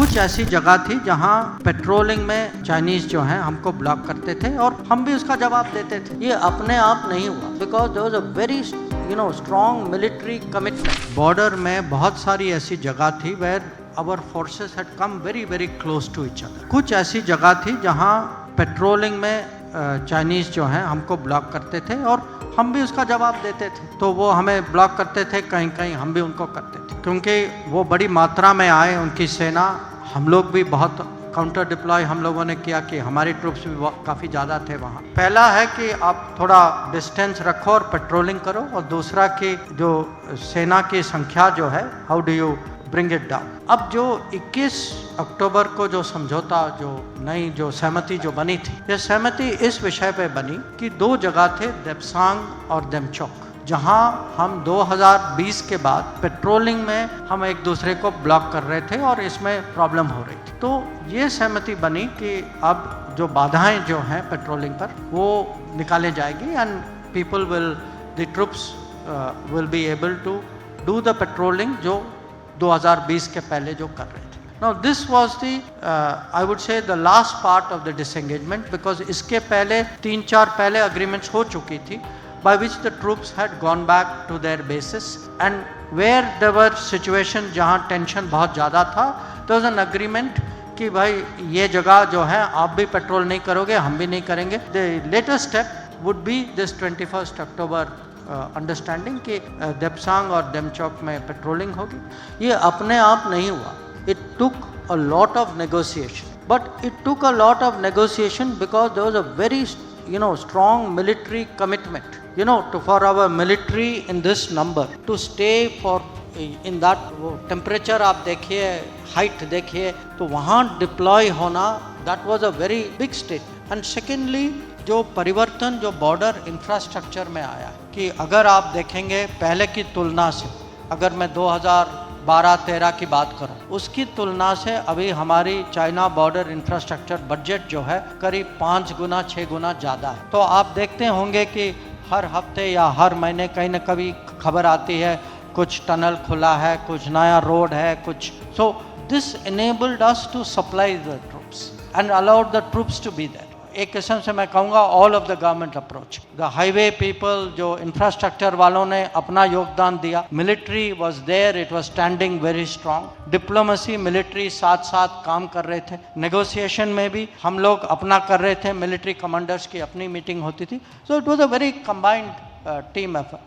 कुछ ऐसी जगह थी जहां पेट्रोलिंग में चाइनीज जो हैं हमको ब्लॉक करते थे और हम भी उसका जवाब देते थे। ये अपने आप नहीं हुआ, because there was a very strong military commitment. Border में बहुत सारी ऐसी जगह थी where our forces had come very very close to each other. कुछ ऐसी जगह थी जहां पेट्रोलिंग में चाइनीज जो हैं हमको ब्लॉक करते थे और हम भी उसका जवाब देते थे। तो वो हमें ब्लॉक करते थे, कहीं कहीं हम भी उनको करते थे, क्योंकि वो बड़ी मात्रा में आए, उनकी सेना, हम लोग भी बहुत काउंटर डिप्लॉय हम लोगों ने किया कि हमारी ट्रूप्स भी काफ़ी ज़्यादा थे वहाँ। पहला है कि आप थोड़ा डिस्टेंस रखो और पेट्रोलिंग करो, और दूसरा कि जो सेना की संख्या जो है, how do you bring it down. अब जो 21 अक्टूबर को जो समझौता, जो नई जो सहमति जो बनी थी, ये सहमति इस विषय पे बनी कि दो जगह थे, देपसांग और देमचौक, जहां हम 2020 के बाद पेट्रोलिंग में हम एक दूसरे को ब्लॉक कर रहे थे और इसमें प्रॉब्लम हो रही थी। तो ये सहमति बनी कि अब जो बाधाएं जो हैं पेट्रोलिंग पर, वो निकाले जाएगी and people will, the troops will be able to do the patrolling जो 2020 के पहले जो कर रहे थे। Now this was the I would say the last part of the disengagement, because इसके पहले 3-4 पहले agreements हो चुकी थी by which the troops had gone back to their bases, and where there were situations जहाँ tension बहुत ज़्यादा था, there was an agreement कि भाई ये जगह जो है आप भी पेट्रोल नहीं करोगे, हम भी नहीं करेंगे। The latest step would be this 21 October understanding कि देपसांग और देमचौक में पेट्रोलिंग होगी। ये अपने आप नहीं हुआ, it took a lot of negotiation, but it took a lot of negotiation because there was a very strong military commitment, for our military in this number to stay for in that temperature। आप देखिए, height देखिए, तो वहाँ deploy होना, that was a very big statement। and secondly, जो परिवर्तन जो border infrastructure में आया, कि अगर आप देखेंगे पहले की तुलना से, अगर मैं 2012-13 की बात करूं, उसकी तुलना से अभी हमारी चाइना बॉर्डर इंफ्रास्ट्रक्चर बजट जो है करीब 5 गुना 6 गुना ज़्यादा है। तो आप देखते होंगे कि हर हफ्ते या हर महीने कहीं ना कभी खबर आती है, कुछ टनल खुला है, कुछ नया रोड है, कुछ। So this enabled us to supply the troops and allowed the troops to be there। एक किस्म से मैं कहूँगा all of the government approach, the highway people, जो इंफ्रास्ट्रक्चर वालों ने अपना योगदान दिया, military was there, it was standing very strong, diplomacy military साथ साथ काम कर रहे थे, नेगोशिएशन में भी हम लोग अपना कर रहे थे, मिलिट्री कमांडर्स की अपनी मीटिंग होती थी। So it was a very combined team effort.